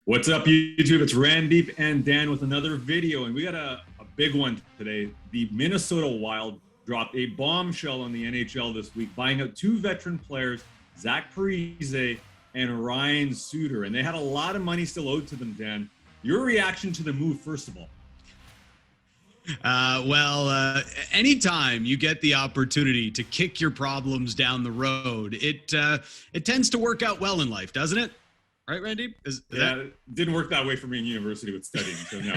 What's up, YouTube? It's Randip and Dan with another video, and we got a big one today. The Minnesota Wild dropped a bombshell on the NHL this week, buying out two veteran players, Zach Parise and Ryan Suter, and they had a lot of money still owed to them, Dan. Your reaction to the move, first of all? Anytime you get the opportunity to kick your problems down the road, it tends to work out well in life, doesn't it? Right, Randy? It didn't work that way for me in university with studying, so no.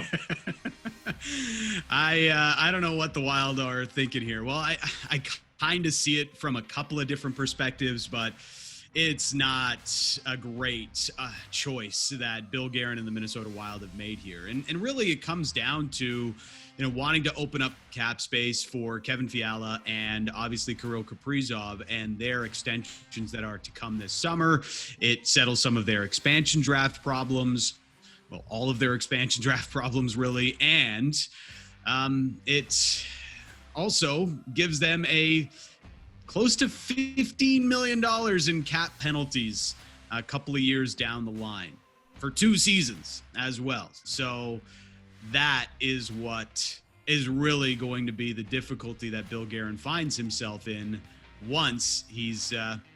I don't know what the Wild are thinking here. Well, I kind of see it from a couple of different perspectives, but it's not a great choice that Bill Guerin and the Minnesota Wild have made here. And really it comes down to, wanting to open up cap space for Kevin Fiala and obviously Kirill Kaprizov and their extensions that are to come this summer. It settles some of their expansion draft problems. Well, all of their expansion draft problems, really. And it also gives them a close to $15 million in cap penalties a couple of years down the line for 2 seasons as well. So that is what is really going to be the difficulty that Bill Guerin finds himself in once he's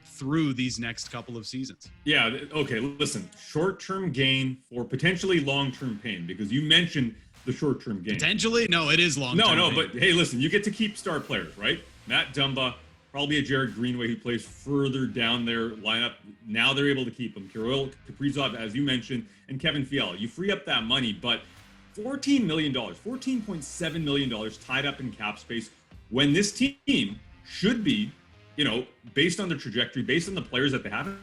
through these next couple of seasons. Yeah, okay, listen, short-term gain for potentially long-term pain, because you mentioned the short-term gain. Potentially? No, it is long-term No, pain. but hey, listen, you get to keep star players, right? Matt Dumba, probably a Jared Greenway who plays further down their lineup. Now they're able to keep him. Kirill Kaprizov, as you mentioned, and Kevin Fiala. You free up that money, but $14 million, $14.7 million tied up in cap space when this team should be, based on the trajectory, based on the players that they have in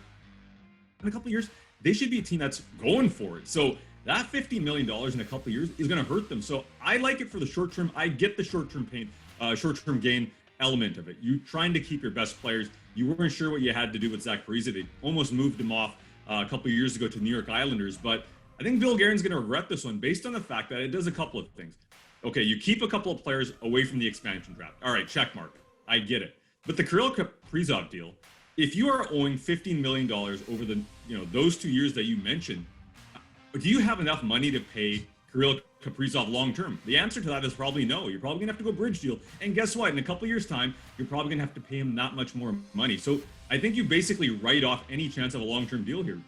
a couple of years, they should be a team that's going for it. So that $50 million in a couple of years is going to hurt them. So I like it for the short term. I get the short-term pain, short-term gain element of it. You trying to keep your best players. You weren't sure what you had to do with Zach Parise. They almost moved him off a couple of years ago to New York Islanders, but I think Bill Guerin's going to regret this one based on the fact that it does a couple of things. Okay, you keep a couple of players away from the expansion draft. All right, check mark. I get it. But the Kirill Kaprizov deal, if you are owing $15 million over the those 2 years that you mentioned, do you have enough money to pay Kirill Kaprizov long term? The answer to that is probably no. You're probably gonna have to go bridge deal. And guess what? In a couple of years' time, you're probably gonna have to pay him that much more money. So I think you basically write off any chance of a long-term deal here.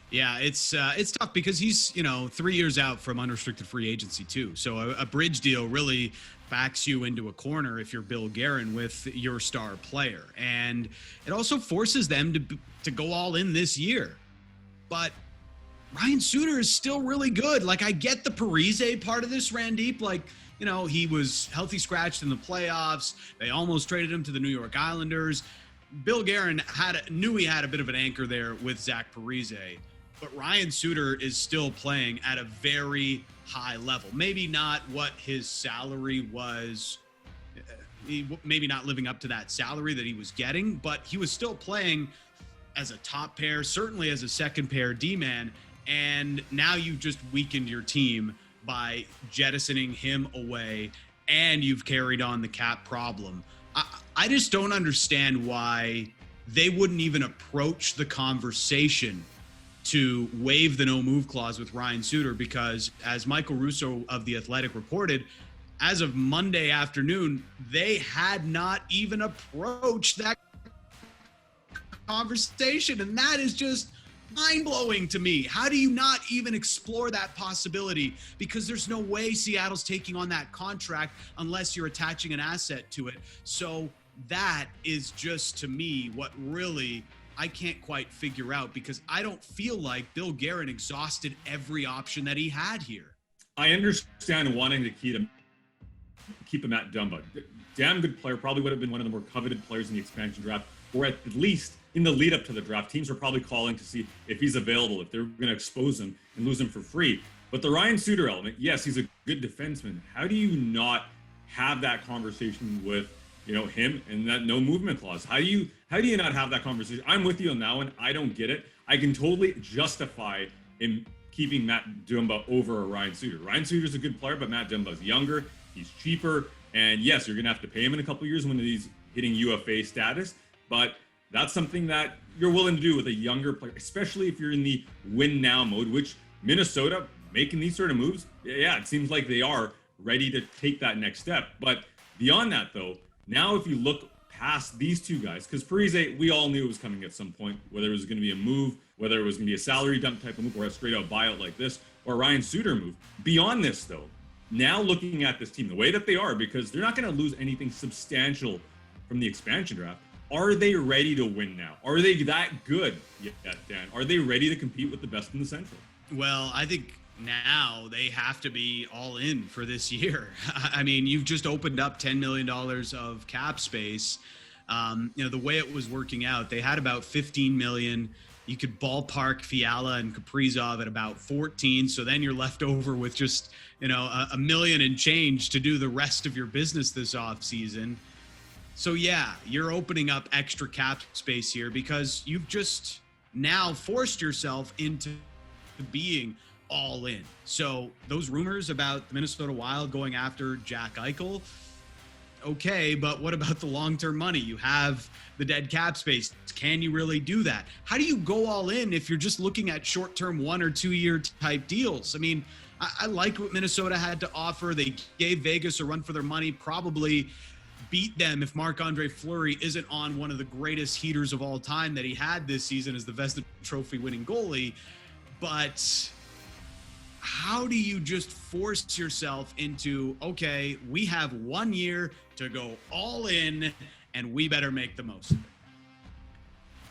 Yeah, it's tough because he's 3 years out from unrestricted free agency too. So a bridge deal really backs you into a corner if you're Bill Guerin with your star player, and it also forces them to go all in this year. But Ryan Suter is still really good. Like, I get the Parise part of this, Randip. Like, he was healthy scratched in the playoffs. They almost traded him to the New York Islanders. Bill Guerin knew he had a bit of an anchor there with Zach Parise. But Ryan Suter is still playing at a very high level. Maybe not what his salary was, maybe not living up to that salary that he was getting, but he was still playing as a top pair, certainly as a second pair D-man. And now you've just weakened your team by jettisoning him away, and you've carried on the cap problem. I just don't understand why they wouldn't even approach the conversation to waive the no-move clause with Ryan Suter, because as Michael Russo of The Athletic reported, as of Monday afternoon, they had not even approached that conversation. And that is just mind-blowing to me. How do you not even explore that possibility? Because there's no way Seattle's taking on that contract unless you're attaching an asset to it. So that is just, to me, what really I can't quite figure out, because I don't feel like Bill Guerin exhausted every option that he had here. I understand wanting to keep him at Dumba. Damn good player, probably would have been one of the more coveted players in the expansion draft, or at least in the lead up to the draft. Teams are probably calling to see if he's available, if they're going to expose him and lose him for free. But the Ryan Suter element, yes, he's a good defenseman. How do you not have that conversation with him and that no movement clause? How do you not have that conversation? I'm with you on that one. I don't get it. I can totally justify him keeping Matt Dumba over Ryan Suter. Ryan Suter's a good player, but Matt Dumba's younger. He's cheaper. And yes, you're going to have to pay him in a couple of years when he's hitting UFA status. But that's something that you're willing to do with a younger player, especially if you're in the win now mode, which Minnesota making these sort of moves, yeah, it seems like they are ready to take that next step. But beyond that, though, now if you look past these two guys, because Parise, we all knew it was coming at some point, whether it was going to be a move, whether it was going to be a salary dump type of move or a straight out buyout like this, or Ryan Suter move. Beyond this, though, now looking at this team, the way that they are, because they're not going to lose anything substantial from the expansion draft, are they ready to win now? Are they that good yet, Dan? Are they ready to compete with the best in the Central? Well, I think now they have to be all in for this year. I mean, you've just opened up $10 million of cap space. The way it was working out, they had about 15 million. You could ballpark Fiala and Kaprizov at about 14. So then you're left over with just, a million and change to do the rest of your business this offseason. So yeah, you're opening up extra cap space here because you've just now forced yourself into being all in. So those rumors about the Minnesota Wild going after Jack Eichel, okay, but what about the long-term money? You have the dead cap space. Can you really do that? How do you go all in if you're just looking at short-term 1 or 2 year type deals? I mean, I like what Minnesota had to offer. They gave Vegas a run for their money, probably beat them if Marc-Andre Fleury isn't on one of the greatest heaters of all time that he had this season as the Vezina Trophy winning goalie. But how do you just force yourself into, okay, we have 1 year to go all in and we better make the most of it?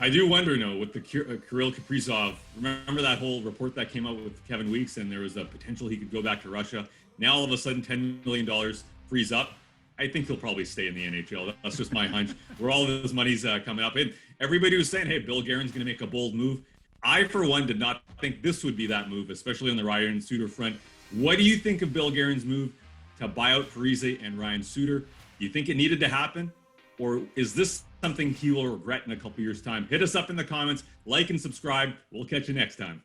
I do wonder, with the Kirill Kaprizov, remember that whole report that came out with Kevin Weeks and there was a potential he could go back to Russia. Now all of a sudden $10 million frees up. I think he'll probably stay in the NHL. That's just my hunch. Where all of this money's coming up. And everybody was saying, hey, Bill Guerin's going to make a bold move. I, for one, did not think this would be that move, especially on the Ryan Suter front. What do you think of Bill Guerin's move to buy out Parise and Ryan Suter? Do you think it needed to happen? Or is this something he will regret in a couple years' time? Hit us up in the comments, like and subscribe. We'll catch you next time.